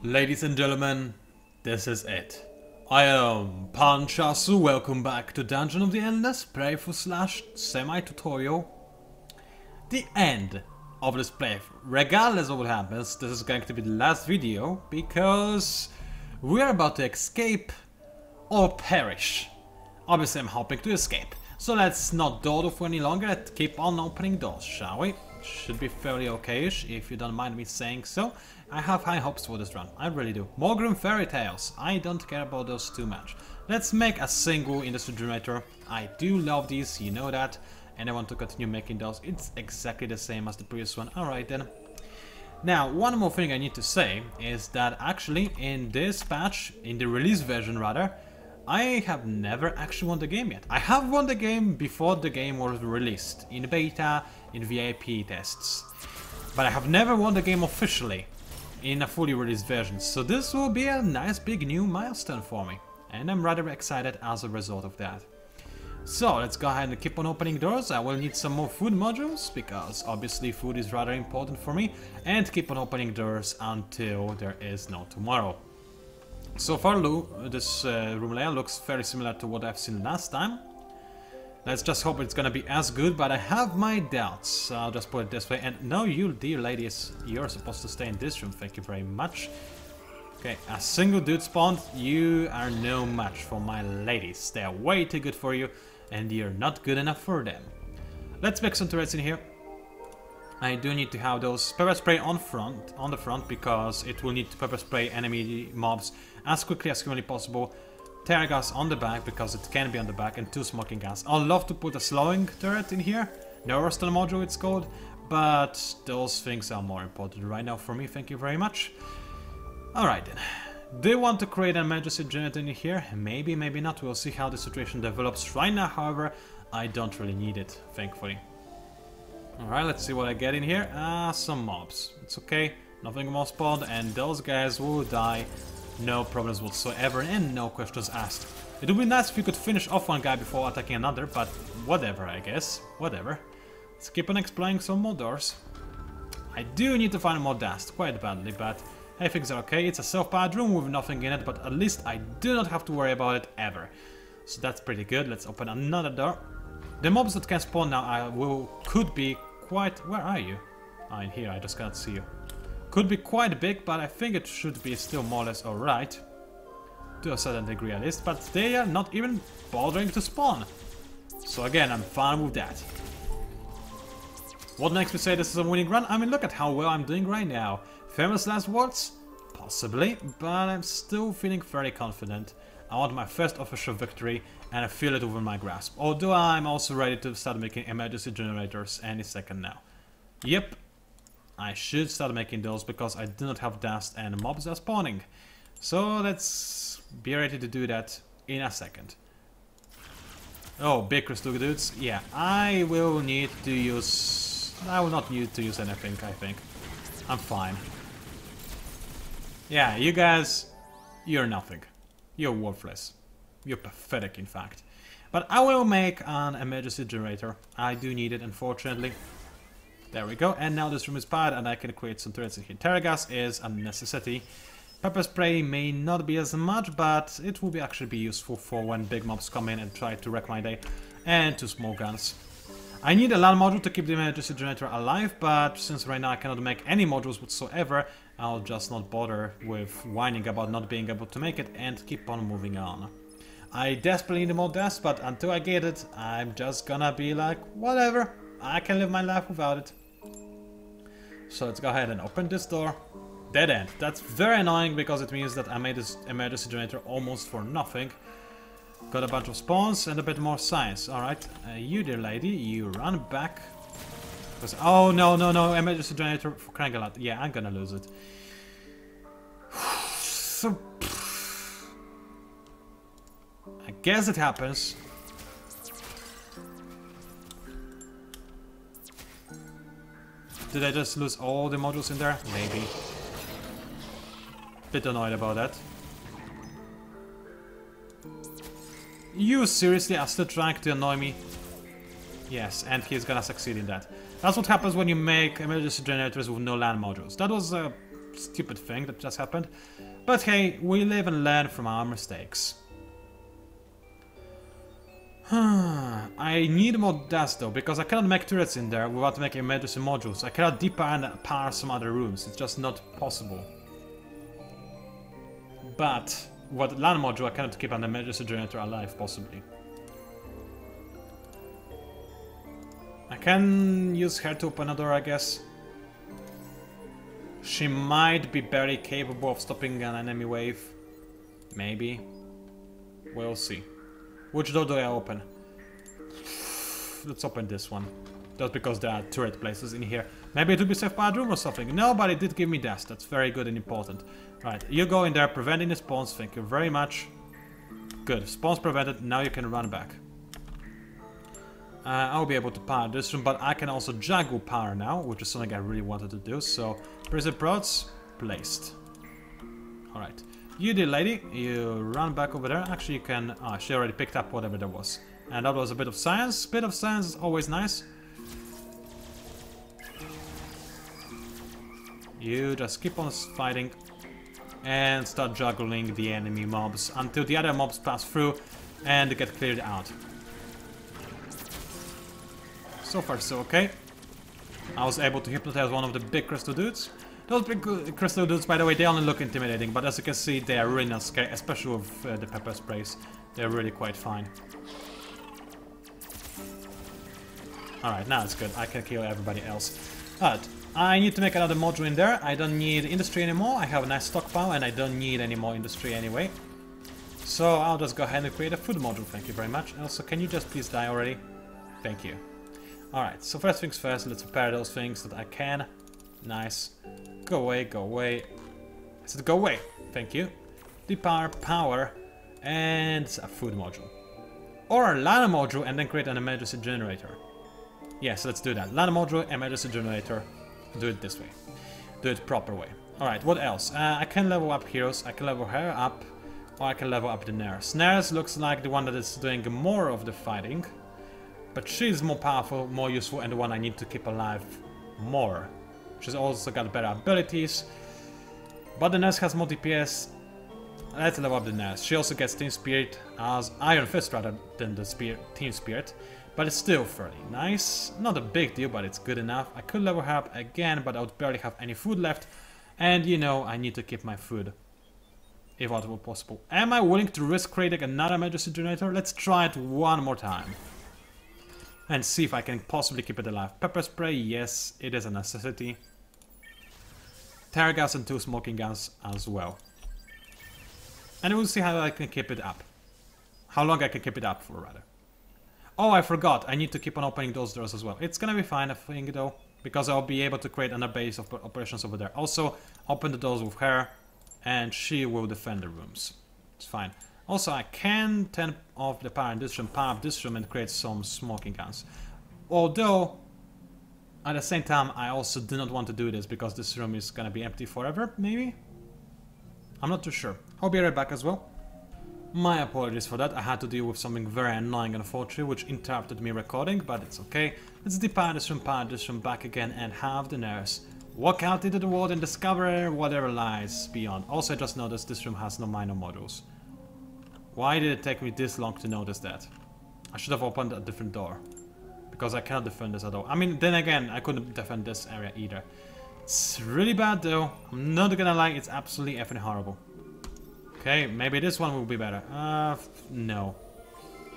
Ladies and gentlemen, this is it. I am PANCZASU, welcome back to Dungeon of the Endless playthrough slash semi-tutorial. The end of this playthrough. Regardless of what happens, this is going to be the last video because we are about to escape or perish. Obviously I'm hoping to escape. So let's not dawdle for any longer, let's keep on opening doors, shall we? Should be fairly okay-ish, if you don't mind me saying so. I have high hopes for this run, I really do. More grim fairy tales, I don't care about those too much. Let's make a single industry generator. I do love these, you know that. And I want to continue making those. It's exactly the same as the previous one. Alright then. Now, one more thing I need to say is that actually in this patch, in the release version rather, I have never actually won the game yet. I have won the game before the game was released, in beta, in VIP tests. But I have never won the game officially in a fully released version. So this will be a nice big new milestone for me. And I'm rather excited as a result of that. So let's go ahead and keep on opening doors. I will need some more food modules, because obviously food is rather important for me. And keep on opening doors until there is no tomorrow. So far, this room layout looks very similar to what I've seen last time. Let's just hope it's gonna be as good, but I have my doubts. So I'll just put it this way. And no, you dear ladies, you're supposed to stay in this room, thank you very much. Okay, a single dude spawned. You are no match for my ladies. They are way too good for you, and you're not good enough for them. Let's make some turrets in here. I do need to have those pepper spray on the front, because it will need to pepper spray enemy mobs as quickly as humanly possible. Tear gas on the back, because it can be on the back, and 2 smoking gas. I'd love to put a slowing turret in here, Neurostal module it's called, but those things are more important right now for me, thank you very much. Alright then, do you want to create an emergency generator in here? Maybe, maybe not, we'll see how the situation develops. Right now, however, I don't really need it, thankfully. Alright, let's see what I get in here. Some mobs. It's okay, nothing more spawned, and those guys will die. No problems whatsoever, and no questions asked. It would be nice if you could finish off one guy before attacking another, but whatever, I guess. Whatever. Let's keep on exploring some more doors. I do need to find more dust, quite badly, but hey, things are okay. It's a self-powered room with nothing in it, but at least I do not have to worry about it ever. So that's pretty good. Let's open another door. The mobs that can spawn now could be quite... Where are you? Ah, in here, I just can't see you. Could be quite big, but I think it should be still more or less alright. To a certain degree at least, but they are not even bothering to spawn. So again, I'm fine with that. What makes me say this is a winning run? I mean, look at how well I'm doing right now. Famous last words? Possibly, but I'm still feeling very confident. I want my first official victory, and I feel it within my grasp. Although I'm also ready to start making emergency generators any second now. Yep, I should start making those, because I do not have dust and mobs are spawning. So let's be ready to do that in a second. Oh, big crystal dudes. Yeah, I will need to use... I will not need to use anything, I think. I'm fine. Yeah, you guys, you're nothing. You're worthless. You're pathetic, in fact. But I will make an emergency generator. I do need it, unfortunately. There we go. And now this room is powered, and I can create some turrets in here. Tear gas is a necessity. Pepper spray may not be as much, but it will actually be useful for when big mobs come in and try to wreck my day. And 2 small guns. I need a LAN module to keep the emergency generator alive, but since right now I cannot make any modules whatsoever, I'll just not bother with whining about not being able to make it and keep on moving on. I desperately need more dust, but until I get it, I'm just gonna be like, whatever, I can live my life without it. So let's go ahead and open this door. Dead end. That's very annoying, because it means that I made this emergency generator almost for nothing. Got a bunch of spawns and a bit more science. Alright, you dear lady, you run back. Oh no, no, no, emergency generator for crying out loud. Yeah, I'm gonna lose it. So, I guess it happens. Did I just lose all the modules in there? Maybe. Bit annoyed about that. You seriously are still trying to annoy me? Yes, and he's gonna succeed in that. That's what happens when you make emergency generators with no LAN modules. That was a stupid thing that just happened. But hey, we live and learn from our mistakes. I need more dust though, because I cannot make turrets in there without making emergency modules. I cannot depower and power some other rooms. It's just not possible. But with land module, I cannot keep an emergency generator alive, possibly. I can use her to open a door, I guess. She might be very capable of stopping an enemy wave. Maybe. We'll see. Which door do I open? Let's open this one. Just because there are turret places in here. Maybe it would be safe by a room or something. No, but it did give me dust. That's very good and important. Right, you go in there, preventing the spawns. Thank you very much. Good. Spawns prevented. Now you can run back. I'll be able to power this room, but I can also juggle power now, which is something I really wanted to do. So, prison prods placed. Alright. You did, lady. You run back over there. Actually, you can... Ah, she already picked up whatever there was. And that was a bit of science. Bit of science is always nice. You just keep on fighting. And start juggling the enemy mobs until the other mobs pass through and get cleared out. So far, so okay. I was able to hypnotize one of the big crystal dudes. Those big crystal dudes, by the way, they only look intimidating, but as you can see, they are really not scary, especially with the pepper sprays. They're really quite fine. Alright, now it's good. I can kill everybody else. Alright, I need to make another module in there. I don't need industry anymore. I have a nice stockpile, and I don't need any more industry anyway. So I'll just go ahead and create a food module. Thank you very much. Also, can you just please die already? Thank you. Alright, so first things first, let's repair those things that I can. Nice. Go away, go away. I said go away. Thank you. Depower, power, and a food module. Or a ladder module and then create an emergency generator. Yes, let's do that. Ladder module, emergency generator. Do it this way. Do it proper way. Alright, what else? I can level up heroes. I can level her up. Or I can level up the nurse. Nurse looks like the one that is doing more of the fighting. But she's more powerful, more useful, and the one I need to keep alive more. She's also got better abilities. But the nurse has more DPS. Let's level up the nurse. She also gets Team Spirit as Iron Fist rather than the Team Spirit. But it's still fairly nice. Not a big deal, but it's good enough. I could level her up again, but I would barely have any food left. And you know, I need to keep my food. If at all possible. Am I willing to risk creating another emergency generator? Let's try it one more time. And see if I can possibly keep it alive. Pepper spray, yes, it is a necessity. Tear gas and 2 smoking guns as well. And we'll see how I can keep it up. How long I can keep it up for, rather. Oh, I forgot. I need to keep on opening those doors as well. It's gonna be fine, I think, though. Because I'll be able to create another base of operations over there. Also, open the doors with her. And she will defend the rooms. It's fine. Also, I can turn off the power in this room, power up this room, and create some smoking guns. Although, at the same time, I also do not want to do this because this room is gonna be empty forever, maybe? I'm not too sure. I'll be right back as well. My apologies for that. I had to deal with something very annoying unfortunately, which interrupted me recording, but it's okay. Let's depower this room back again, and have the nurse walk out into the world and discover whatever lies beyond. Also, I just noticed this room has no minor modules. Why did it take me this long to notice that? I should have opened a different door. Because I cannot defend this at all. I mean, then again, I couldn't defend this area either. It's really bad though. I'm not gonna lie, it's absolutely effing horrible. Okay, maybe this one will be better. No.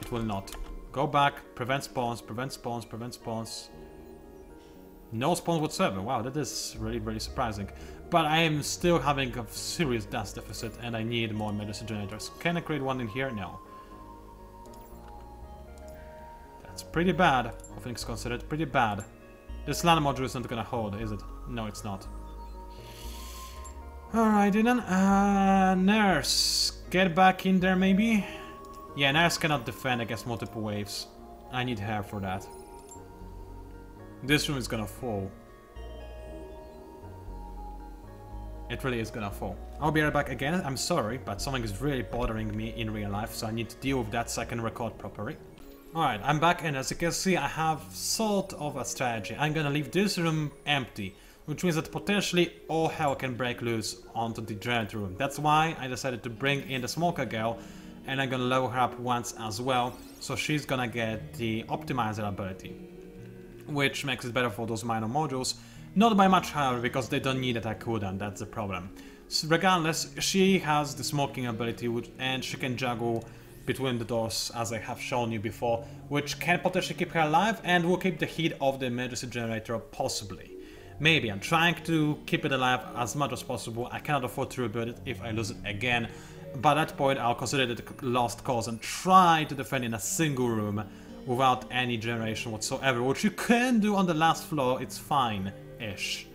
It will not. Go back, prevent spawns, prevent spawns, prevent spawns. No spawns whatsoever. Wow, that is really, really surprising. But I am still having a serious dust deficit and I need more medicine generators. Can I create one in here? No. That's pretty bad. All things considered, pretty bad. This land module is not gonna hold, is it? No, it's not. Alrighty then. Nurse. Get back in there maybe? Yeah, nurse cannot defend against multiple waves. I need her for that. This room is gonna fall. It really is gonna fall. I'll be right back again. I'm sorry, but something is really bothering me in real life, so I need to deal with that so I can record properly. Alright, I'm back, and as you can see, I have sort of a strategy. I'm gonna leave this room empty. which means that potentially all hell can break loose onto the generator room. That's why I decided to bring in the smoker girl, and I'm gonna level her up once as well, so she's gonna get the optimizer ability, which makes it better for those minor modules. Not by much, however, because they don't need attack cooldown, that's the problem. So regardless, she has the smoking ability, and she can juggle between the doors, as I have shown you before, which can potentially keep her alive and will keep the heat of the emergency generator, possibly. Maybe. I'm trying to keep it alive as much as possible. I cannot afford to rebuild it if I lose it again. By that point, I'll consider it a lost cause and try to defend in a single room without any generation whatsoever, which you can do on the last floor. It's fine-ish.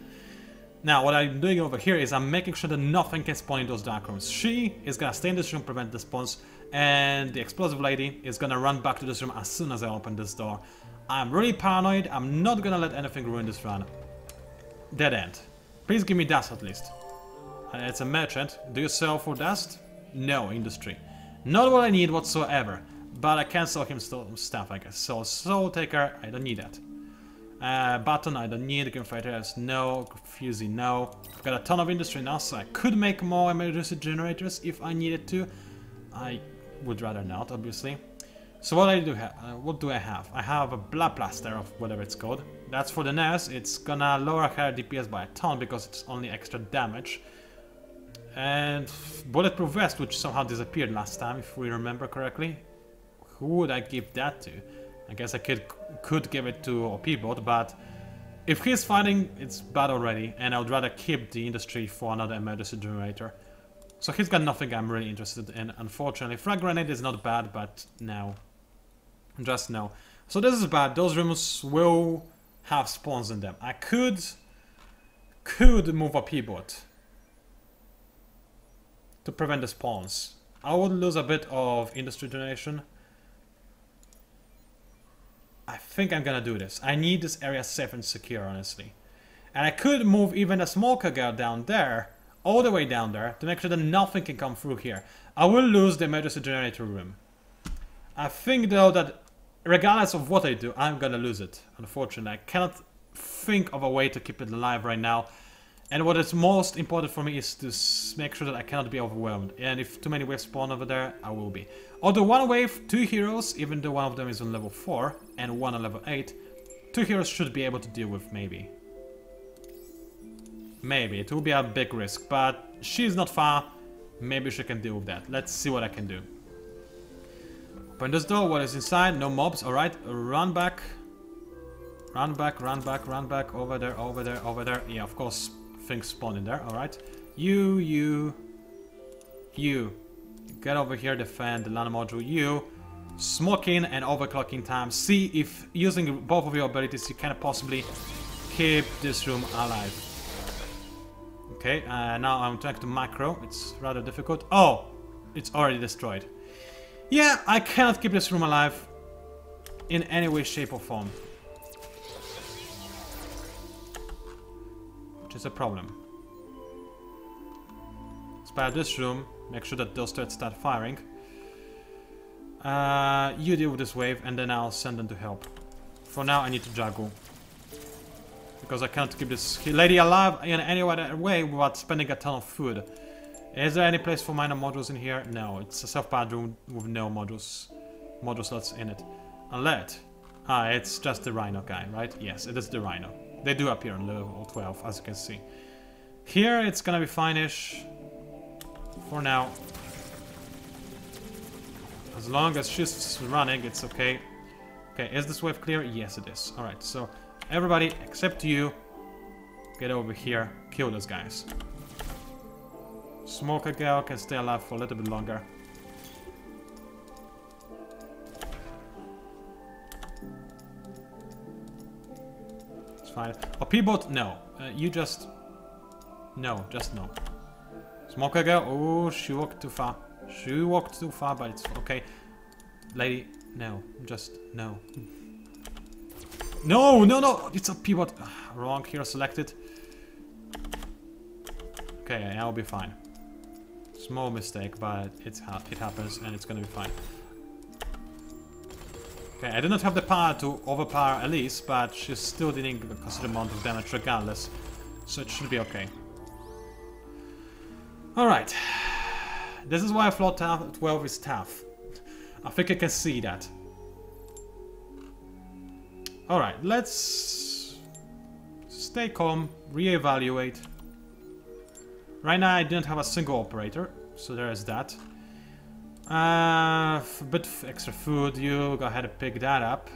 Now, what I'm doing over here is I'm making sure that nothing can spawn in those dark rooms. She is gonna stay in this room, prevent the spawns, and the explosive lady is gonna run back to this room as soon as I open this door. I'm really paranoid. I'm not gonna let anything ruin this run. Dead end. Please give me dust at least. It's a merchant. Do you sell for dust? No, industry. Not what I need whatsoever. But I can sell him stuff, I guess. So, Soul Taker, I don't need that. Button, I don't need. Gunfighters, no. Fusey, no. I've got a ton of industry now, so I could make more emergency generators if I needed to. I would rather not, obviously. So what do I have? I have a blood plaster of whatever it's called. That's for the nurse. It's gonna lower her DPS by a ton because it's only extra damage. And bulletproof vest, which somehow disappeared last time, if we remember correctly. Who would I give that to? I guess I could give it to OP-bot, but if he's fighting, it's bad already, and I would rather keep the industry for another emergency generator. So he's got nothing I'm really interested in, unfortunately. Frag grenade is not bad, but no. Just no. So this is bad. Those rooms will have spawns in them. I could move OP-bot to prevent the spawns. I would lose a bit of industry generation. I think I'm gonna do this. I need this area safe and secure, honestly. And I could move even a smoker girl down there, all the way down there, to make sure that nothing can come through here. I will lose the emergency generator room. I think, though, that regardless of what I do, I'm gonna lose it. Unfortunately, I cannot think of a way to keep it alive right now. And what is most important for me is to make sure that I cannot be overwhelmed. And if too many waves spawn over there, I will be. Although one wave, 2 heroes, even though one of them is on level 4 and one on level 8, 2 heroes should be able to deal with, maybe. Maybe. It will be a big risk, but she's not far. Maybe she can deal with that. Let's see what I can do. Open this door. What is inside? No mobs. Alright. Run back. Run back, run back, run back. Over there, over there, over there. Yeah, of course. Things spawn in there, alright. You. Get over here, defend the LAN module. You. Smoking and overclocking time. See if using both of your abilities you can possibly keep this room alive. Okay, now I'm trying to macro. It's rather difficult. Oh! It's already destroyed. Yeah, I cannot keep this room alive in any way, shape or form. Which is a problem. Spare this room, make sure that those turrets start firing. You deal with this wave and then I'll send them to help. For now I need to juggle. Because I can't keep this lady alive in any other way without spending a ton of food. Is there any place for minor modules in here? No, it's a self-powered room with no module slots in it. Unless... Ah, it's just the Rhino guy, right? Yes, it is the Rhino. They do appear on level 12, as you can see. Here, it's gonna be fine-ish. For now. As long as she's running, it's okay. Okay, is this wave clear? Yes, it is. Alright, so everybody except you, get over here, kill those guys. Smoker girl can stay alive for a little bit longer. It's fine. OP-bot, no. You just... No, just no. Smoker girl, oh, she walked too far. She walked too far, but it's okay. Lady, no, just no. No, no, no, it's a pivot. Wrong hero selected. Okay, I'll be fine. Small mistake, but it happens and it's gonna be fine. Okay, I do not have the power to overpower Elise, but she's still dealing a considerable amount of damage regardless. So it should be okay. Alright. This is why floor 12 is tough. I think I can see that. Alright, let's stay calm, reevaluate. Right now I didn't have a single operator, so there is that. A bit of extra food, you go ahead and pick that up.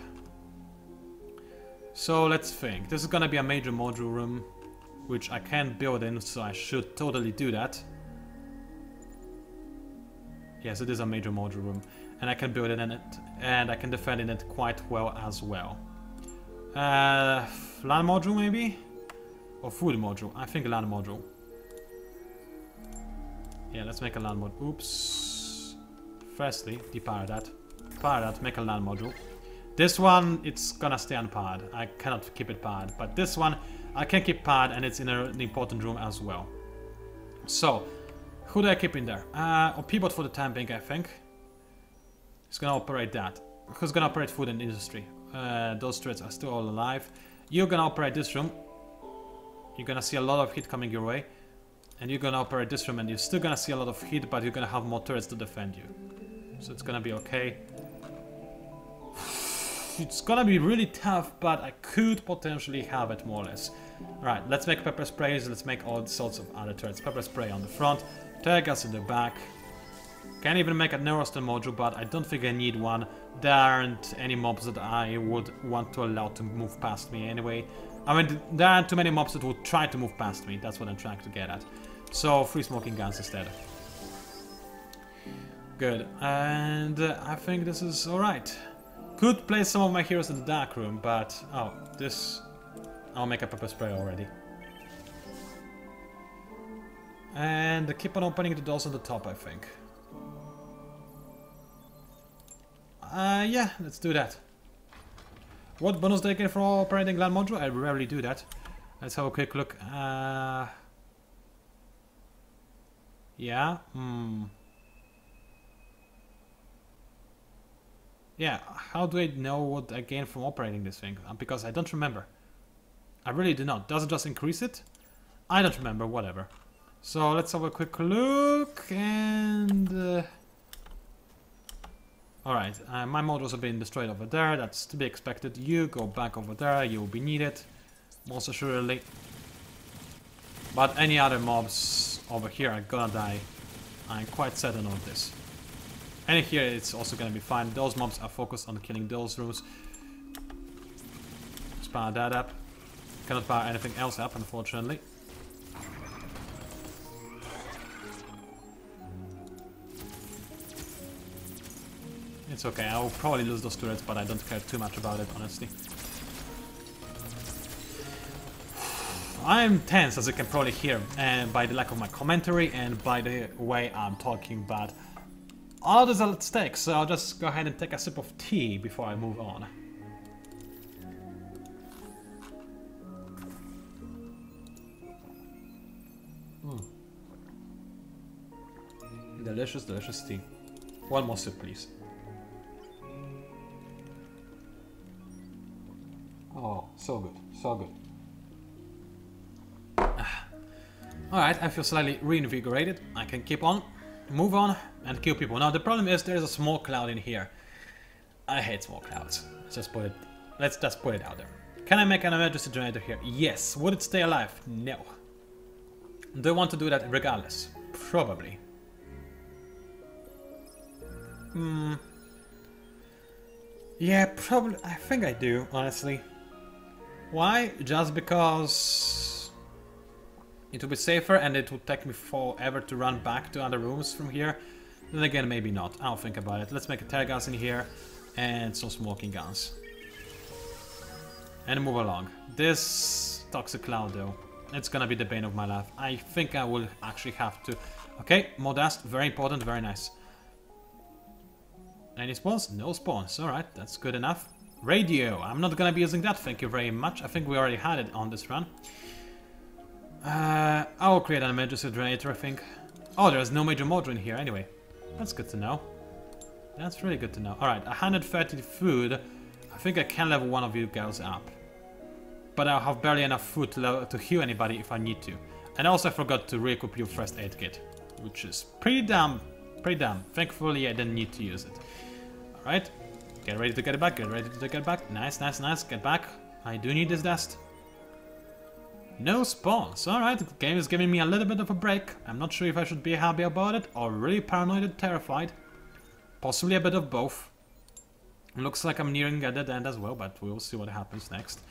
So let's think. This is gonna be a major module room, which I can't build in, so I should totally do that. Yes, it is a major module room, and I can build it in it, and I can defend in it quite well as well. Land module maybe? Or food module? I think land module. Yeah, let's make a land module. Oops. Firstly, depower that. Power that, make a land module. This one, it's gonna stay unpowered. I cannot keep it powered. But this one, I can keep powered, and it's in an important room as well. So, who do I keep in there? A P-bot for the time being, I think. He's gonna operate that. Who's gonna operate food and industry? Those threats are still all alive. You're gonna operate this room. You're gonna see a lot of heat coming your way. And you're gonna operate this room, and you're still gonna see a lot of heat, but you're gonna have more turrets to defend you. So it's gonna be okay. It's gonna be really tough, but I could potentially have it more or less. Alright, let's make pepper sprays, let's make all sorts of other turrets. Pepper spray on the front, tear gas in the back. Can't even make a Neurostem module, but I don't think I need one. There aren't any mobs that I would want to allow to move past me anyway. I mean, there aren't too many mobs that would try to move past me, that's what I'm trying to get at. So, 3 smoking guns instead. Good, and I think this is alright. Could place some of my heroes in the dark room, but... oh, this... I'll make a pepper spray already. And keep on opening the doors on the top, I think. Yeah, let's do that. What bonus do I get for operating land module? I rarely do that. Let's have a quick look. Yeah, yeah, how do I know what I gain from operating this thing? Because I don't remember. I really do not. Does it just increase it? I don't remember, whatever. So let's have a quick look and... Alright, my modules have been destroyed over there, that's to be expected. You go back over there, you will be needed, most assuredly. But any other mobs over here are gonna die. I'm quite certain of this. And here it's also gonna be fine. Those mobs are focused on killing those rooms. Let's power that up. Cannot power anything else up, unfortunately. It's okay, I will probably lose those turrets, but I don't care too much about it, honestly. I'm tense, as you can probably hear, and by the lack of my commentary and by the way I'm talking, but all of this is at stake, so I'll just go ahead and take a sip of tea before I move on. Delicious, delicious tea. One more sip, please. Oh, so good, so good. Alright, I feel slightly reinvigorated. I can keep on, move on, and kill people. Now the problem is there's a small cloud in here. I hate small clouds. Let's just put it out there. Can I make an emergency generator here? Yes. Would it stay alive? No. Do I want to do that regardless? Probably. Yeah, probably. I think I do, honestly. Why? Just because it would be safer and it would take me forever to run back to other rooms from here. Then again, maybe not. I'll think about it. Let's make a tear gas in here and some smoking guns. And move along. This toxic cloud though, it's gonna be the bane of my life. I think I will actually have to... Okay, more dust. Very important, very nice. Any spawns? No spawns. Alright, that's good enough. Radio. I'm not gonna be using that, thank you very much. I think we already had it on this run. I will create an emergency generator, I think. Oh, there's no major module in here anyway. That's good to know. That's really good to know. Alright, 130 food. I think I can level one of you guys up. but I'll have barely enough food to heal anybody if I need to. And also I forgot to re-equip your first aid kit, which is pretty dumb. Thankfully I didn't need to use it. Alright, get ready to get it back, Nice, get back. I do need this dust. No spawns. Alright, the game is giving me a little bit of a break. I'm not sure if I should be happy about it or really paranoid and terrified. Possibly a bit of both. Looks like I'm nearing a dead end as well, but we'll see what happens next.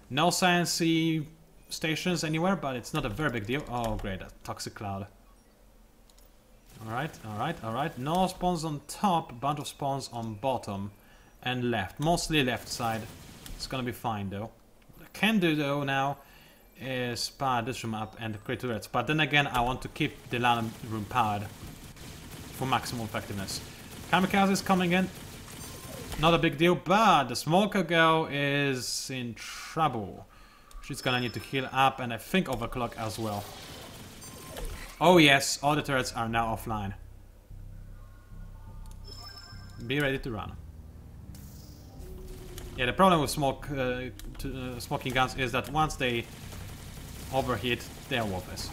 No sciencey stations anywhere, but it's not a very big deal. Oh great, a toxic cloud. Alright. No spawns on top, bunch of spawns on bottom and left. Mostly left side. It's gonna be fine though. What I can do though now is power this room up and create turrets. But then again, I want to keep the land room powered for maximum effectiveness. Kamikaze is coming in. Not a big deal, but the smoker girl is in trouble. She's gonna need to heal up and I think overclock as well. Oh yes, all the turrets are now offline. Be ready to run. Yeah, the problem with smoking guns is that once they overheat, they are worthless.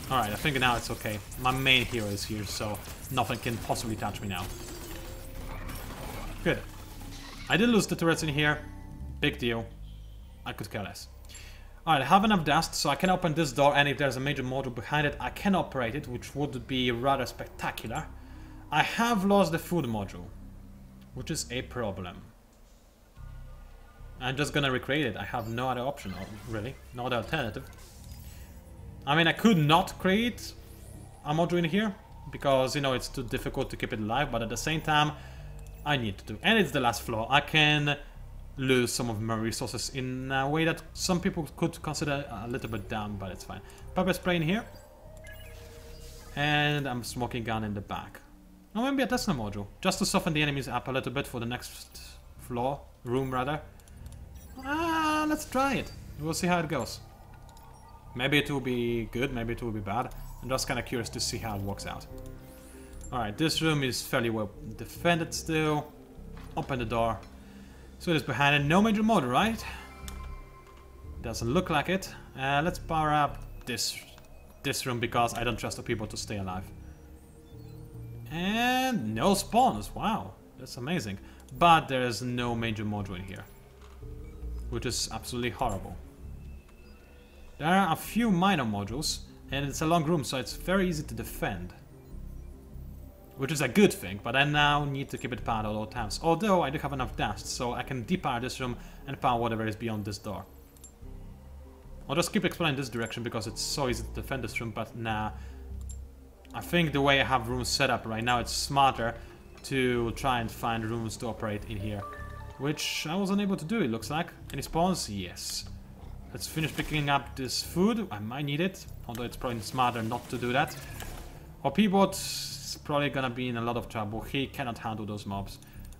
Alright, I think now it's okay. My main hero is here, so nothing can possibly touch me now. Good. I did lose the turrets in here. Big deal. I could care less. Alright, I have enough dust, so I can open this door, and if there's a major module behind it, I can operate it, which would be rather spectacular. I have lost the food module, which is a problem. I'm just gonna recreate it. I have no other option, really. No other alternative. I mean, I could not create a module in here, because, you know, it's too difficult to keep it alive, but at the same time, I need to do. And it's the last floor. I can lose some of my resources in a way that some people could consider a little bit dumb, but it's fine. Pepper spray in here. And I'm smoking gun in the back. Or maybe a Tesla module, just to soften the enemies up a little bit for the next room rather. Let's try it. We'll see how it goes. Maybe it will be good, maybe it will be bad. I'm just kind of curious to see how it works out. Alright, this room is fairly well defended still. Open the door. So it is behind it. No major module, right? Doesn't look like it. Let's power up this room because I don't trust the people to stay alive. And no spawns. Wow, that's amazing. But there is no major module in here, which is absolutely horrible. There are a few minor modules, and it's a long room, so it's very easy to defend. Which is a good thing, but I now need to keep it powered at all times. Although I do have enough dust, so I can depower this room and power whatever is beyond this door. I'll just keep exploring this direction because it's so easy to defend this room, but nah. I think the way I have rooms set up right now, it's smarter to try and find rooms to operate in here. Which I was unable to do, it looks like. Any spawns? Yes. Let's finish picking up this food. I might need it, although it's probably smarter not to do that. Or Peabot probably gonna be in a lot of trouble. He cannot handle those mobs.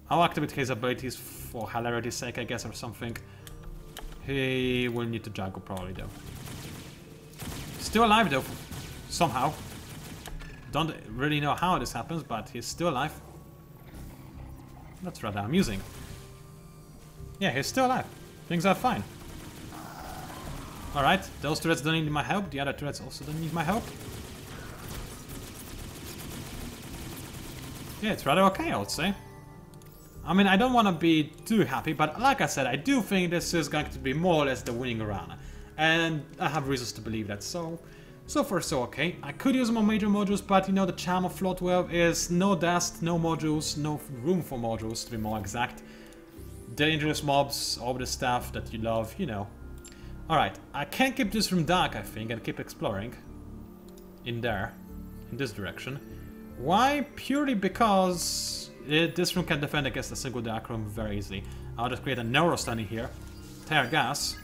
I'll activate his abilities for hilarity's sake, I guess, or something. He will need to juggle probably though. Still alive though, somehow. Don't really know how this happens, but he's still alive. That's rather amusing. Yeah, he's still alive. Things are fine. Alright, those turrets don't need my help. The other turrets also don't need my help. Yeah, it's rather okay, I would say. I mean, I don't want to be too happy, but like I said, I do think this is going to be more or less the winning run. And I have reasons to believe that, so far so okay. I could use more major modules, but you know, the charm of Floor 12 is no dust, no modules, no room for modules to be more exact. Dangerous mobs, all the stuff that you love, you know. Alright, I can keep this room dark, I think, and keep exploring. In there. In this direction. Why? Purely because this room can defend against a single dark room very easily. I'll just create a narrow standing here. Tear gas.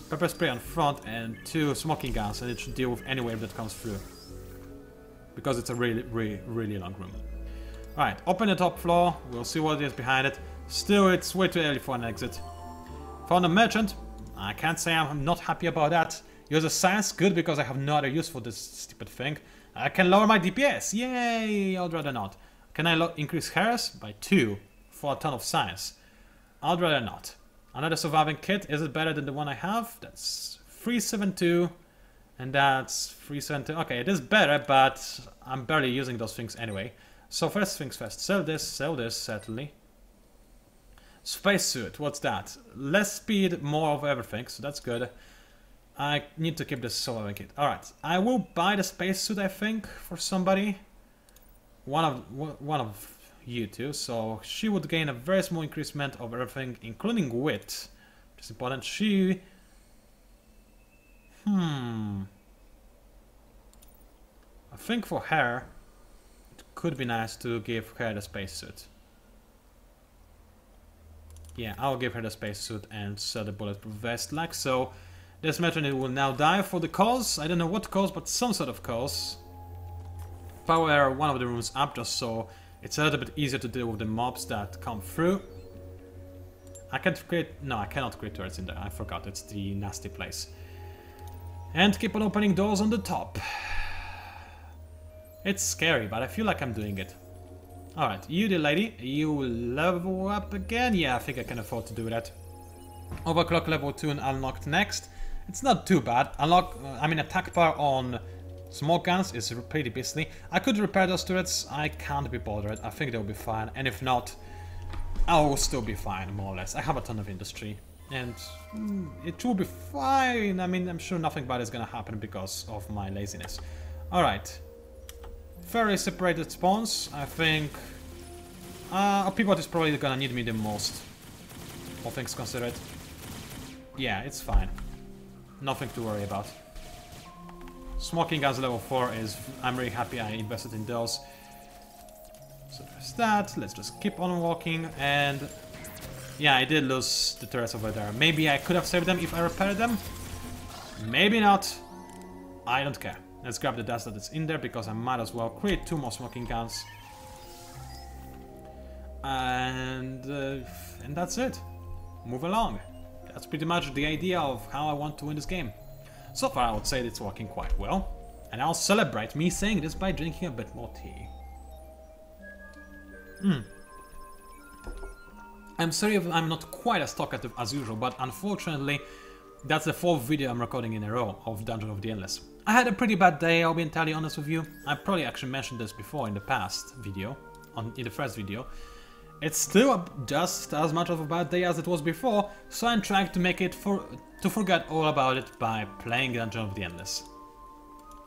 Pepper spray on front and 2 smoking guns, and it should deal with any wave that comes through. Because it's a really long room. Alright, open the top floor. We'll see what is behind it. Still, it's way too early for an exit. Found a merchant. I can't say I'm not happy about that. Use a science, good, because I have no other use for this stupid thing. I can lower my DPS, yay! I'd rather not. Can I increase harass? By 2 for a ton of science. I'd rather not. Another surviving kit. Is it better than the one I have? That's 372. And that's 372. Okay, it is better, but I'm barely using those things anyway. So first things first. Sell this, certainly. Spacesuit, what's that? Less speed, more of everything, so that's good. I need to keep this surviving kit. Alright, I will buy the spacesuit, I think, for somebody. One of you two, so she would gain a very small increasement of everything, including wit, which is important. She... I think for her, it could be nice to give her the spacesuit. Yeah, I'll give her the spacesuit and sell the bulletproof vest like so. This matronette will now die for the cause. I don't know what cause, but some sort of cause. Power one of the rooms up just so it's a little bit easier to deal with the mobs that come through. I can't create... No, I cannot create turrets in there. I forgot. It's the nasty place. And keep on opening doors on the top. It's scary, but I feel like I'm doing it. Alright, you the lady, you will level up again? Yeah, I think I can afford to do that. Overclock level 2 and unlocked next. It's not too bad. Attack power on small guns is pretty beastly. I could repair those turrets, I can't be bothered. I think they'll be fine, and if not, I'll still be fine, more or less. I have a ton of industry, and it will be fine. I mean, I'm sure nothing bad is gonna happen because of my laziness. Alright. Very separated spawns. I think people is probably gonna need me the most, all things considered. Yeah, it's fine. Nothing to worry about. Smoking guns level 4 is... I'm really happy I invested in those. So there's that. Let's just keep on walking. And yeah, I did lose the turrets over there. Maybe I could have saved them if I repaired them. Maybe not. I don't care. Let's grab the dust that is in there because I might as well create 2 more smoking guns. And that's it. Move along. That's pretty much the idea of how I want to win this game. So far I would say it's working quite well. And I'll celebrate me saying this by drinking a bit more tea. I'm sorry if I'm not quite as talkative as usual, but unfortunately that's the 4th video I'm recording in a row of Dungeon of the Endless. I had a pretty bad day, I'll be entirely honest with you. I probably actually mentioned this before in the past video, in the first video. It's still just as much of a bad day as it was before, so I'm trying to make it to forget all about it by playing Dungeon of the Endless.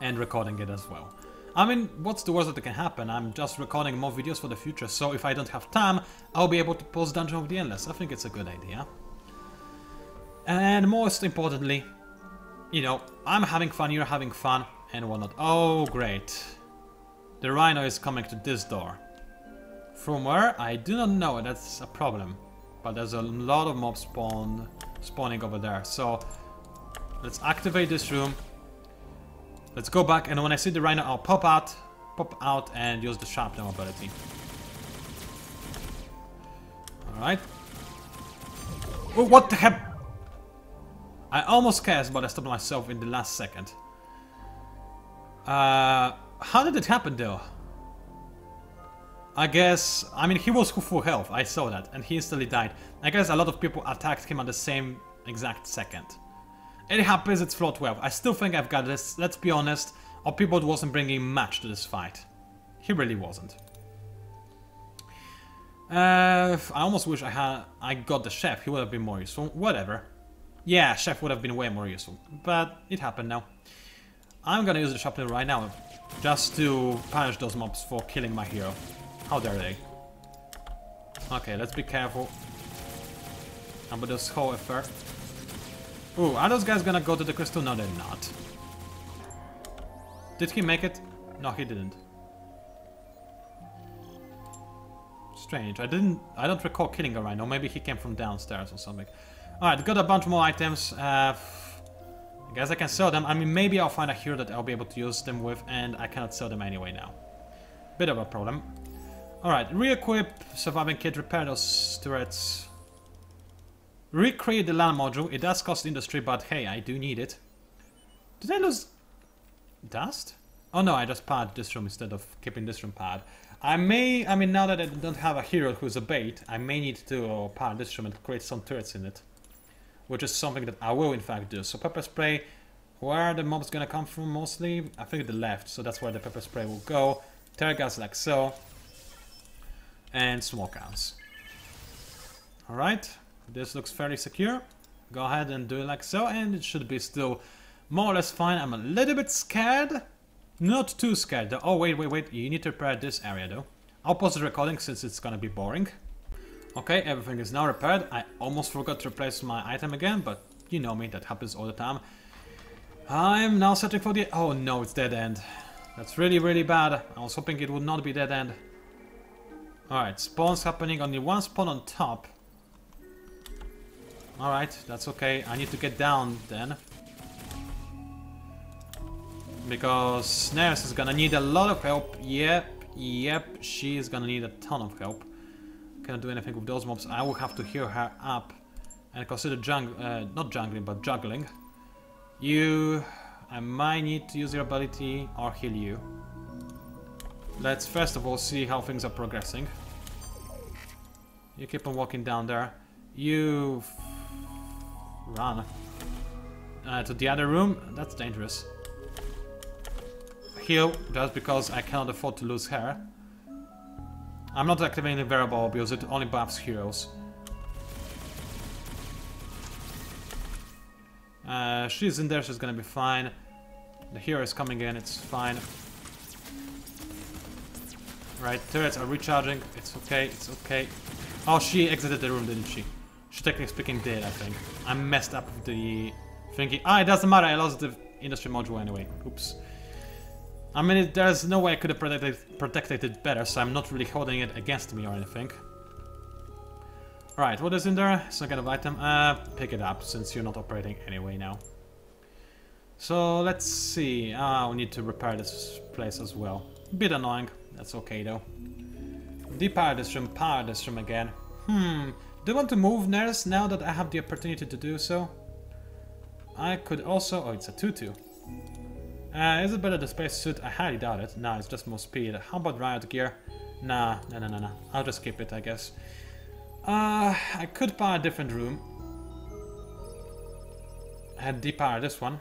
And recording it as well. I mean, what's the worst that can happen? I'm just recording more videos for the future, so if I don't have time, I'll be able to post Dungeon of the Endless. I think it's a good idea. And most importantly, you know, I'm having fun, you're having fun, and whatnot. Oh, great. The rhino is coming to this door. From where? I do not know, that's a problem. But there's a lot of mobs spawning over there. So, let's activate this room. Let's go back, and when I see the rhino, I'll pop out and use the sharpener ability. Alright. Oh, what the heck? I almost cast, but I stopped myself in the last second. How did it happen though? I guess, I mean, he was full health, I saw that, and he instantly died. I guess a lot of people attacked him at the same exact second. It happens, it's floor 12. I still think I've got this, let's be honest. Or people wasn't bringing much to this fight. He really wasn't. I almost wish I got the chef, he would have been more useful. Whatever. Yeah, chef would have been way more useful. But it happened now. I'm gonna use the sharpener right now. Just to punish those mobs for killing my hero. How dare they? Okay, let's be careful about this whole affair. Ooh, are those guys gonna go to the crystal? No, they're not. Did he make it? No, he didn't. Strange. I don't recall killing a rhino. Maybe he came from downstairs or something. Alright, got a bunch more items. I guess I can sell them. I mean, maybe I'll find a hero that I'll be able to use them with, and I cannot sell them anyway now. Bit of a problem. Alright, re-equip, surviving kit, repair those turrets. Recreate the LAN module. It does cost industry, but hey, I do need it. Did I lose dust? Oh no, I just padded this room instead of keeping this room pad. I mean, now that I don't have a hero who's a bait, I may need to pad this room and create some turrets in it. which is something that I will in fact do. So pepper spray, where are the mobs gonna come from mostly? I think the left, so that's where the pepper spray will go. Tear gas like so. And smoke arms. Alright, this looks fairly secure. Go ahead and do it like so, and it should be still more or less fine. I'm a little bit scared. Not too scared though. Oh, wait. You need to repair this area though. I'll pause the recording since it's gonna be boring. Okay, everything is now repaired. I almost forgot to replace my item again, but you know me, that happens all the time. I'm now searching for the... Oh no, it's dead end. That's really, really bad. I was hoping it would not be dead end. Alright, spawns happening, only one spawn on top. Alright, that's okay. I need to get down then. Because Nurse is gonna need a lot of help. Yep, she is gonna need a ton of help. Cannot do anything with those mobs. I will have to heal her up. And consider not jungling, but juggling. I might need to use your ability or heal you. Let's first of all see how things are progressing. You keep on walking down there. You run to the other room. That's dangerous. Heal just because I cannot afford to lose her. I'm not activating the variable because it only buffs heroes. She's in there, she's gonna be fine. The hero is coming in, it's fine. Right, turrets are recharging, it's okay. Oh, she exited the room, didn't she? She technically speaking did, I think. I messed up with the thingy. Ah, it doesn't matter, I lost the industry module anyway. Oops. I mean, there's no way I could have protected it better, so I'm not really holding it against me or anything. Right, what is in there? Some kind of item. Pick it up, since you're not operating anyway now. So, let's see. We need to repair this place as well. Bit annoying. That's okay, though. Depower this room again. Do you want to move, Nurse, now that I have the opportunity to do so? I could also... Oh, it's a 2-2. Is it better the spacesuit? I highly doubt it. Nah, it's just more speed. How about riot gear? Nah. I'll just keep it, I guess. I could power a different room. And depower this one.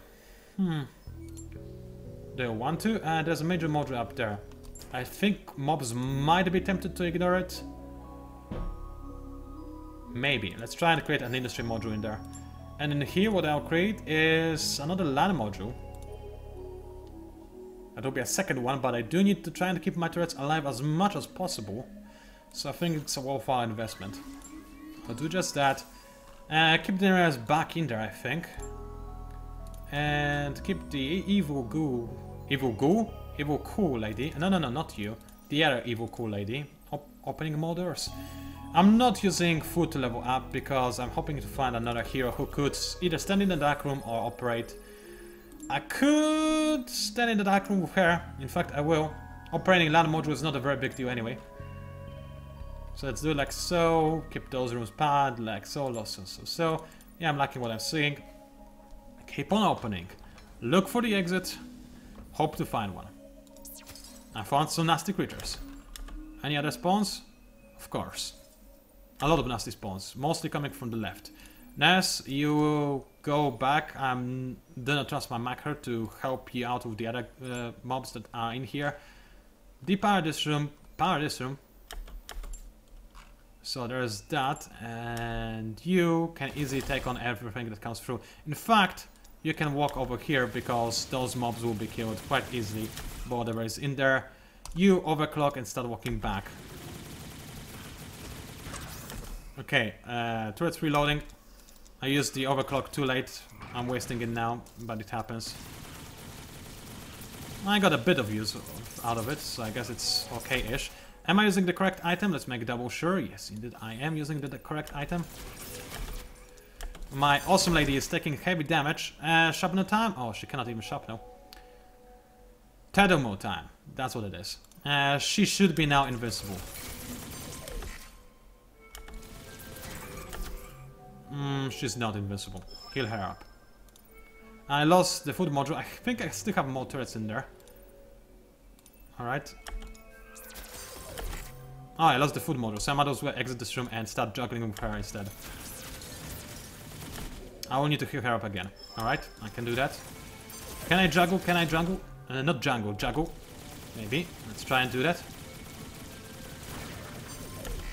Do you want to? There's a major module up there. I think mobs might be tempted to ignore it. Maybe. Let's try and create an industry module in there. And in here what I'll create is another land module. That'll be a second one, but I do need to try and keep my turrets alive as much as possible. So I think it's a worthwhile investment. I'll do just that. Keep the areas back in there, I think. And keep the evil ghoul. Evil ghoul? Evil cool lady. No, not you. The other evil cool lady. Opening more doors. I'm not using food to level up because I'm hoping to find another hero who could either stand in the dark room or operate. I could stand in the dark room with her. In fact, I will. Operating land module is not a very big deal anyway. So let's do it like so. Keep those rooms padded like so. Yeah, I'm liking what I'm seeing. Keep on opening. Look for the exit. Hope to find one. I found some nasty creatures. Any other spawns? Of course. A lot of nasty spawns, mostly coming from the left. Ness, you go back. I'm gonna trust my macro to help you out with the other mobs that are in here. Depower this room, power this room. So there's that, and you can easily take on everything that comes through. In fact, you can walk over here because those mobs will be killed quite easily by whatever is in there. You overclock and start walking back. Okay, turret's reloading. I used the overclock too late. I'm wasting it now, but it happens. I got a bit of use out of it, so I guess it's okay-ish. Am I using the correct item? Let's make double sure. Yes, indeed, I am using the correct item. My awesome lady is taking heavy damage. Sharpener time? Oh, she cannot even sharpen. Tadomo time. That's what it is. She should be now invincible. She's not invincible. Heal her up. I lost the food module. I think I still have more turrets in there. Alright. Oh, I lost the food module, so I might as well exit this room and start juggling with her instead. I will need to heal her up again. Alright, I can do that. Can I juggle? Can I jungle? Not jungle, juggle. Maybe. Let's try and do that.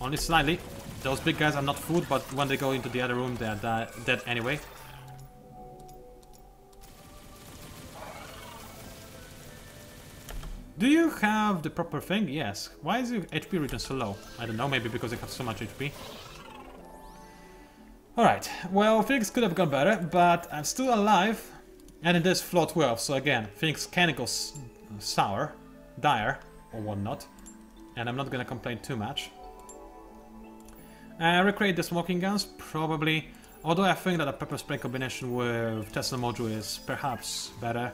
Only slightly. Those big guys are not food, but when they go into the other room, they are dead anyway. Do you have the proper thing? Yes. Why is your HP regen so low? I don't know, maybe because you have so much HP. Alright, well, things could have gone better, but I'm still alive. And it is floor 12, so again, things can go sour, dire, or whatnot. And I'm not gonna complain too much. Recreate the smoking guns, probably. Although I think that a pepper spray combination with Tesla module is perhaps better.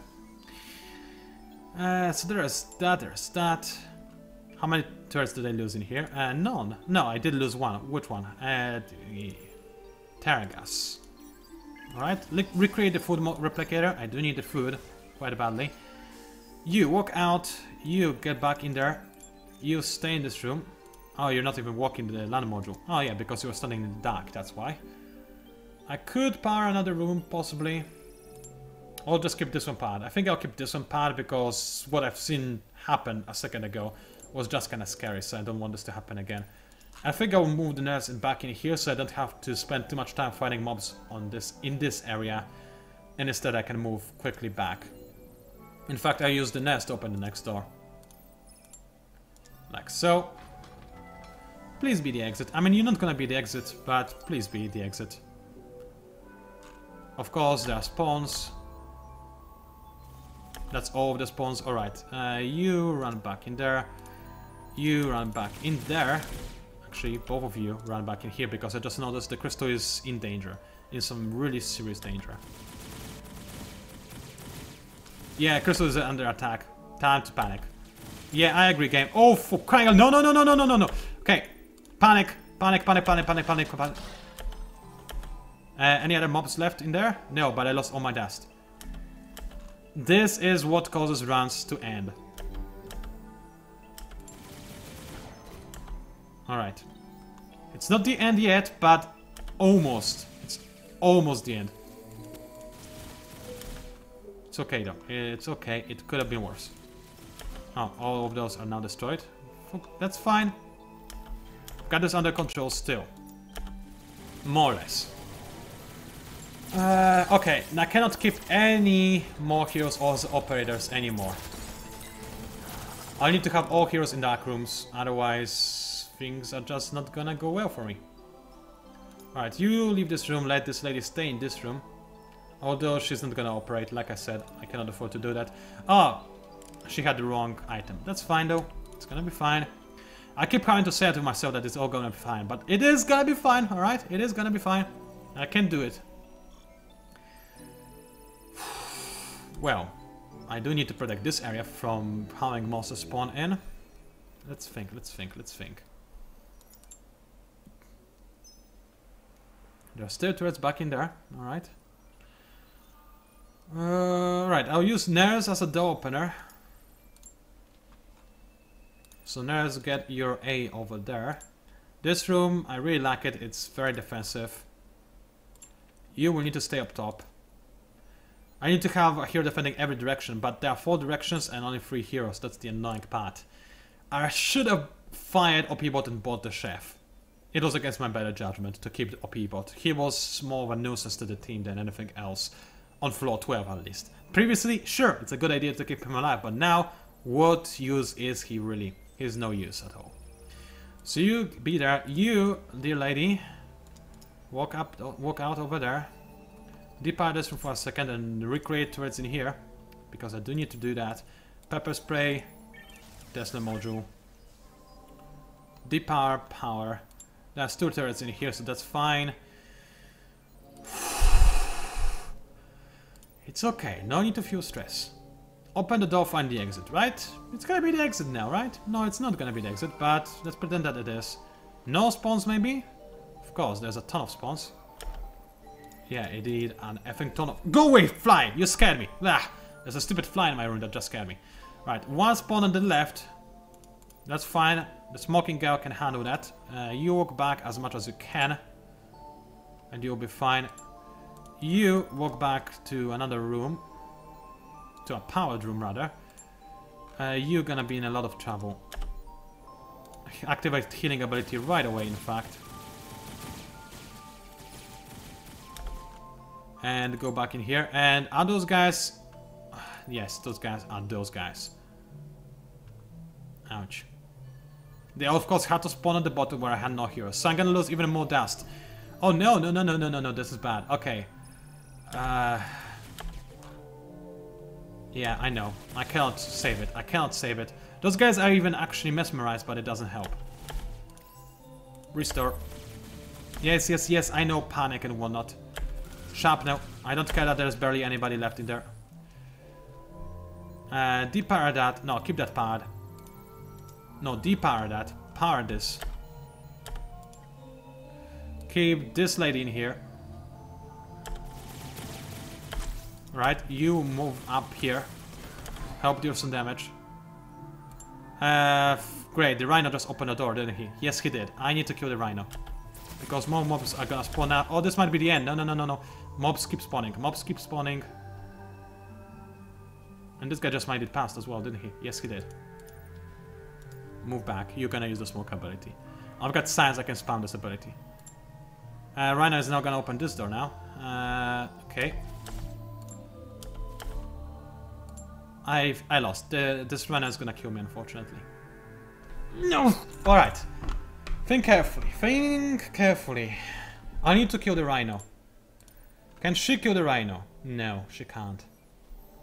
So there's that. How many turrets did I lose in here? None. No, I did lose one. Which one? Terra gas. Alright, recreate the food replicator. I do need the food quite badly. You walk out, you get back in there, you stay in this room. Oh, you're not even walking the land module. Oh yeah, because you were standing in the dark, that's why. I could power another room, possibly. I'll just keep this one powered. I think I'll keep this one powered because what I've seen happen a second ago was just kind of scary, so I don't want this to happen again. I think I'll move the nest back in here so I don't have to spend too much time fighting mobs on in this area. And instead I can move quickly back. In fact, I use the nest to open the next door. Like so. Please be the exit. I mean, you're not gonna be the exit, but please be the exit. Of course, there are spawns. That's all of the spawns. Alright, you run back in there. You run back in there. Actually, both of you run back in here because I just noticed the crystal is in danger. In some really serious danger. Yeah, crystal is under attack. Time to panic. Yeah, I agree, game. Oh, for crying out. No, no, no, no, no, no, no, no. Okay. Panic. Panic, panic, panic, panic, panic, panic. Any other mobs left in there? No, but I lost all my dust. This is what causes runs to end. Alright. It's not the end yet, but almost. It's almost the end. It's okay though. It's okay. It could have been worse. Oh, all of those are now destroyed. That's fine. Got this under control still. More or less. Okay, I cannot keep any more heroes or operators anymore. I need to have all heroes in dark rooms, otherwise things are just not gonna go well for me. Alright, you leave this room, let this lady stay in this room. Although she's not gonna operate, like I said, I cannot afford to do that. Oh, she had the wrong item. That's fine though, it's gonna be fine. I keep trying to say to myself that it's all gonna be fine, but it is gonna be fine, alright? It is gonna be fine. I can do it. Well, I do need to protect this area from having monsters spawn in. Let's think, let's think, let's think. There are still turrets back in there, alright. Right, I'll use Nurse as a door opener. So Nurse, get your A over there. This room, I really like it, it's very defensive. You will need to stay up top. I need to have a hero defending every direction, but there are 4 directions and only 3 heroes. That's the annoying part. I should have fired OP bot and bought the chef. It was against my better judgment to keep the OP bot. He was more of a nuisance to the team than anything else. On floor 12 at least. Previously, sure, it's a good idea to keep him alive, but now, what use is he really? He's no use at all. So you be there. You, dear lady, walk out over there. Depart this room for a second and recreate turrets in here, because I do need to do that. Pepper spray, Tesla module, depower, power. There's 2 turrets in here, so that's fine. It's okay, no need to feel stress. Open the door, find the exit, right? It's gonna be the exit now, right? No, it's not gonna be the exit, but let's pretend that it is. No spawns, maybe? Of course, there's a ton of spawns. Yeah, indeed, an effing ton of... Go away, fly! You scared me! Ah, there's a stupid fly in my room that just scared me. Right, 1 spawn on the left. That's fine. The smoking girl can handle that. You walk back as much as you can. And you'll be fine. You walk back to another room. To a powered room, rather. You're gonna be in a lot of trouble. Activate healing ability right away, in fact. And go back in here. And are those guys... Yes, those guys are those guys. Ouch. They of course had to spawn at the bottom where I had no heroes. So I'm gonna lose even more dust. Oh no, no, no, no, no, no, no, this is bad. Okay. Yeah, I know. I cannot save it. I cannot save it. Those guys are even actually mesmerized, but it doesn't help. Restore. Yes, yes, yes, I know, panic and whatnot. Sharp now. I don't care that there's barely anybody left in there. Depower that. No, keep that powered. No, depower that. Power this. Keep this lady in here. Right, you move up here. Help deal some damage. Great, the rhino just opened the door, didn't he? Yes, he did. I need to kill the rhino. Because more mobs are gonna spawn out. Oh, this might be the end. No, no, no, no, no. Mobs keep spawning. Mobs keep spawning. And this guy just might have passed as well, didn't he? Yes, he did. Move back. You're gonna use the smoke ability. I've got signs I can spam this ability. Rhino is now gonna open this door now. Okay. I lost. This Rhino is gonna kill me, unfortunately. No! Alright. Think carefully. Think carefully. I need to kill the Rhino. Can she kill the Rhino? No, she can't.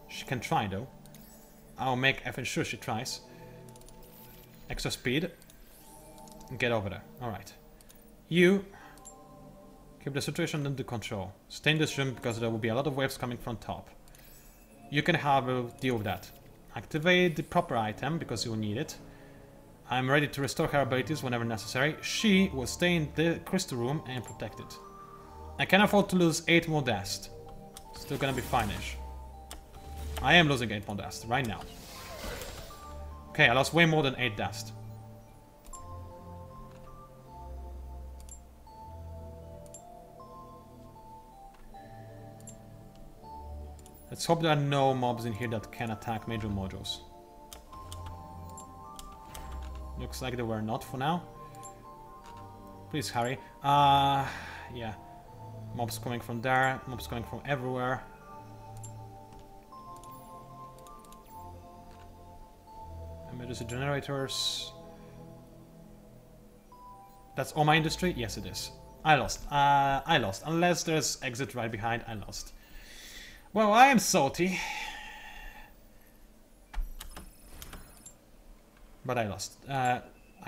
She can try, though. I'll make effing sure she tries. Extra speed. Get over there. Alright. You... keep the situation under control. Stay in this room because there will be a lot of waves coming from top. You can have a deal with that. Activate the proper item because you will need it. I'm ready to restore her abilities whenever necessary. She will stay in the crystal room and protect it. I can afford to lose 8 more dust. Still gonna be fine-ish. I am losing 8 more dust right now. Okay, I lost way more than 8 dust. Let's hope there are no mobs in here that can attack major modules. Looks like they were not for now. Please hurry. Yeah. Mobs coming from there, mobs coming from everywhere. Emergency generators. That's all my industry? Yes, it is. I lost. I lost. Unless there's exit right behind, I lost. Well, I am salty. But I lost. I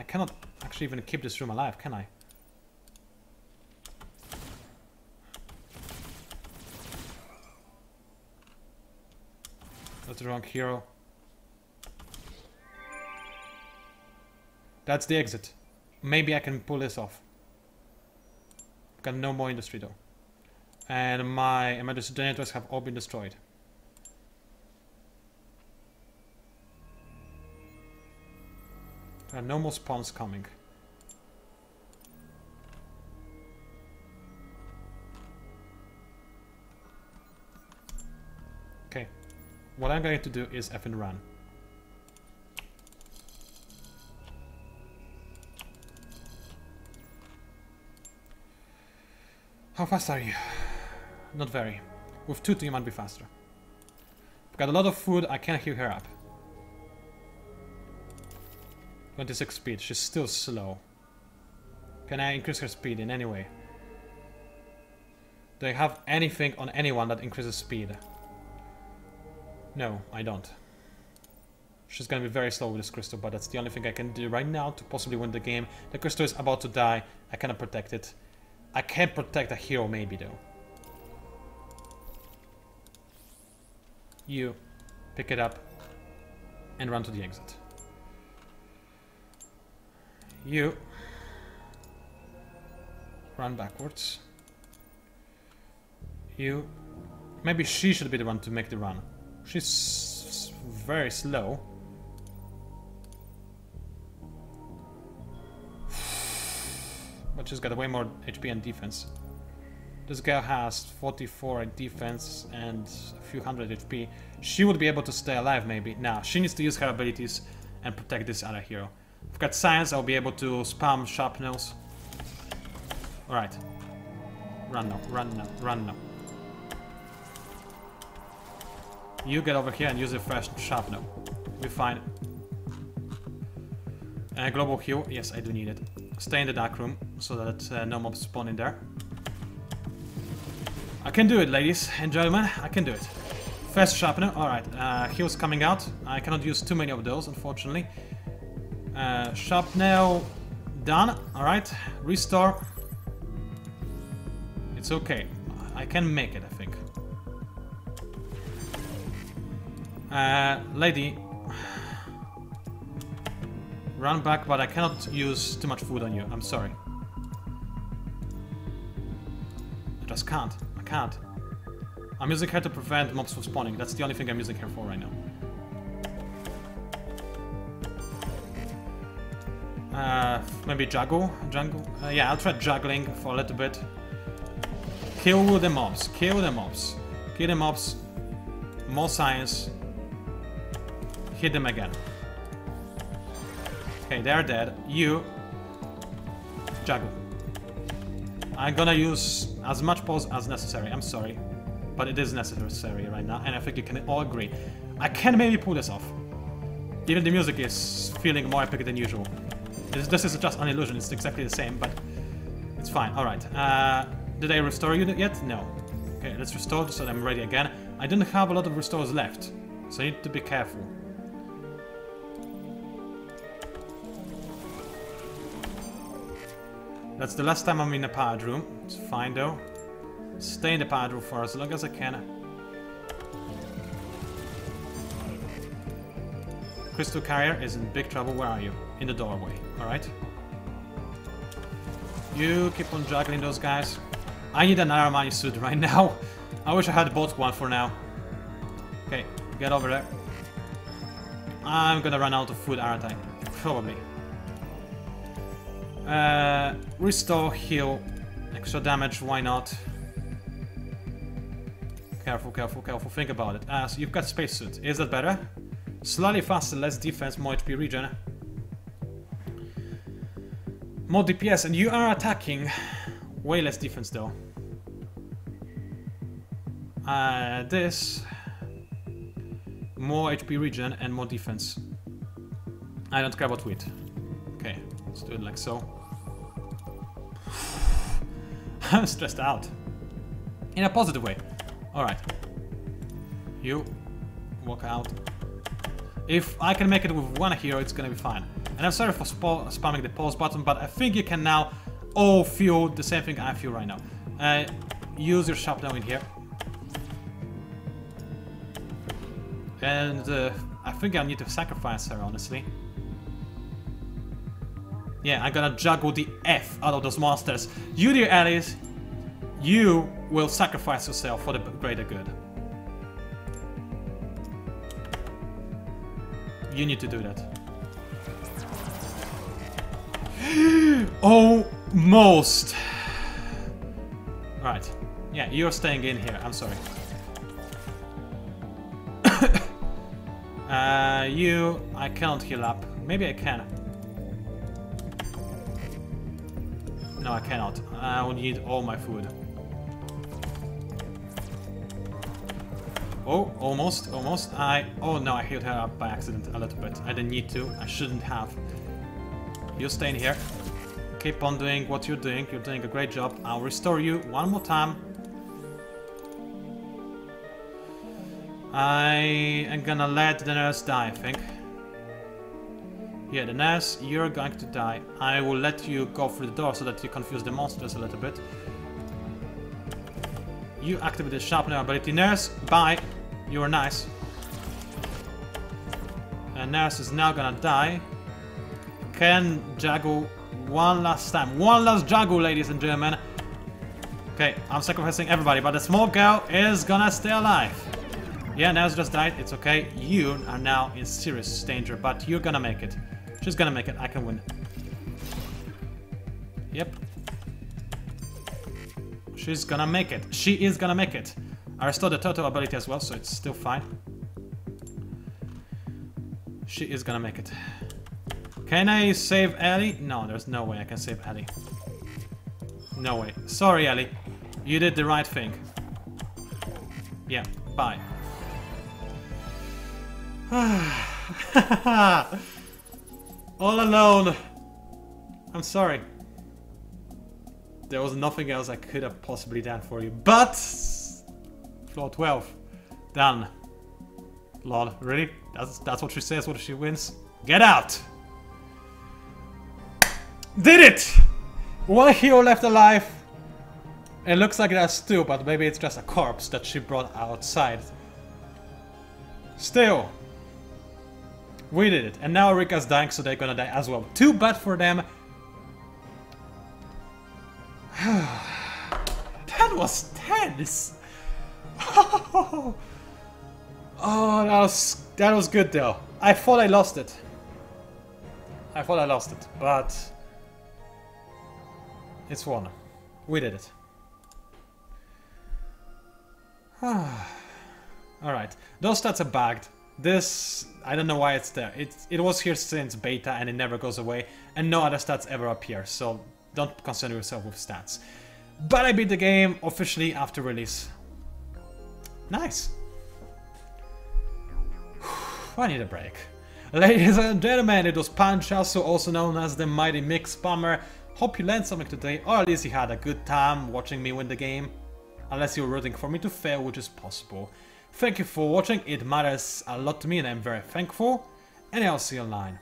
cannot actually even keep this room alive, can I? That's the wrong hero. That's the exit. Maybe I can pull this off. I've got no more industry though. And my emergency generators have all been destroyed. There are no more spawns coming. Okay. What I'm going to do is effing run. How fast are you? Not very. With 2 you might be faster. I've got a lot of food, I can't heal her up. 26 speed, she's still slow. Can I increase her speed in any way? Do I have anything on anyone that increases speed? No, I don't. She's gonna be very slow with this crystal, but that's the only thing I can do right now to possibly win the game. The crystal is about to die, I cannot protect it. I can protect a hero maybe though. You pick it up and run to the exit. You run backwards. You... maybe she should be the one to make the run. She's very slow. But she's got way more HP and defense. This girl has 44 defense and a few hundred HP. She would be able to stay alive, maybe. Nah, she needs to use her abilities and protect this other hero. I've got science, I'll be able to spam sharpnels. Alright. Run now, run now, run now. You get over here and use a fresh sharpnel. We're fine. Global heal, yes, I do need it. Stay in the dark room so that no mobs spawn in there. I can do it, ladies and gentlemen, I can do it. First sharpener, alright. Heals coming out. I cannot use too many of those, unfortunately. Sharpnel done, alright. Restore. It's okay. I can make it, I think. Lady. Run back, but I cannot use too much food on you. I'm sorry. I just can't. I can't. I'm using her to prevent mobs from spawning. That's the only thing I'm using her for right now. Maybe juggle? Yeah, I'll try juggling for a little bit. Kill the mobs. Kill the mobs. Kill the mobs. More science. Hit them again. Okay, they're dead. You juggle. I'm gonna use as much pause as necessary. I'm sorry, but it is necessary right now, and I think you can all agree. I can maybe pull this off. Even the music is feeling more epic than usual. This is just an illusion. It's exactly the same, but it's fine. All right. Did I restore you yet? No. Okay, let's restore so that I'm ready again. I didn't have a lot of restores left, so I need to be careful. That's the last time I'm in the powered room. It's fine though. Stay in the powered room for as long as I can. Crystal Carrier is in big trouble. Where are you? In the doorway. Alright. You keep on juggling those guys. I need an Aramani suit right now. I wish I had both one for now. Okay, get over there. I'm gonna run out of food, aren't I? Probably. Restore, heal, extra damage, why not? Careful, careful, careful, think about it. So you've got spacesuit, is that better? Slightly faster, less defense, more HP regen. More DPS, and you are attacking. Way less defense though. This. More HP regen and more defense. I don't care about wheat. Okay, let's do it like so. I'm stressed out. In a positive way. Alright. You walk out. If I can make it with one hero, it's gonna be fine. And I'm sorry for spamming the pause button, but I think you can now all feel the same thing I feel right now. Use your sharpnel in here. And I think I need to sacrifice her, honestly. Yeah, I'm gonna juggle the F out of those monsters. You, dear allies, you will sacrifice yourself for the greater good. You need to do that. Almost. Right. Yeah, you're staying in here. I'm sorry. I can't heal up. Maybe I can. No, I cannot. I will need all my food. Oh, almost, almost. Oh no, I healed her up by accident a little bit. I didn't need to. I shouldn't have. You stay in here. Keep on doing what you're doing. You're doing a great job. I'll restore you one more time. I am gonna let the nurse die, I think. Yeah, the nurse, you're going to die. I will let you go through the door so that you confuse the monsters a little bit. You activate the sharpener ability. Nurse, bye. You were nice. And nurse is now gonna die. Can juggle one last time. One last juggle, ladies and gentlemen. Okay, I'm sacrificing everybody, but the small girl is gonna stay alive. Yeah, nurse just died. It's okay. You are now in serious danger, but you're gonna make it. She's gonna make it. I can win. Yep. She's gonna make it. She is gonna make it. I restored the turtle ability as well, so it's still fine. She is gonna make it. Can I save Ellie? No, there's no way I can save Ellie. No way. Sorry, Ellie. You did the right thing. Yeah, bye. All alone. I'm sorry. There was nothing else I could have possibly done for you. But floor 12. Done. Lol, really? That's what she says when she wins? Get out! Did it! One hero left alive. It looks like there's two, but maybe it's just a corpse that she brought outside. Still. We did it. And now Rika's dying, so they're gonna die as well. Too bad for them. That was tense. Oh, that was good though. I thought I lost it. But it's won. We did it. Alright, those stats are bagged. This, I don't know why it's there. It was here since beta and it never goes away. And no other stats ever appear, so don't concern yourself with stats. But I beat the game officially after release. Nice. I need a break. Ladies and gentlemen, it was PANCZASU, also known as the Mighty Mix Spammer. Hope you learned something today, or at least you had a good time watching me win the game. Unless you're rooting for me to fail, which is possible. Thank you for watching, it matters a lot to me and I'm very thankful. And I'll see you online.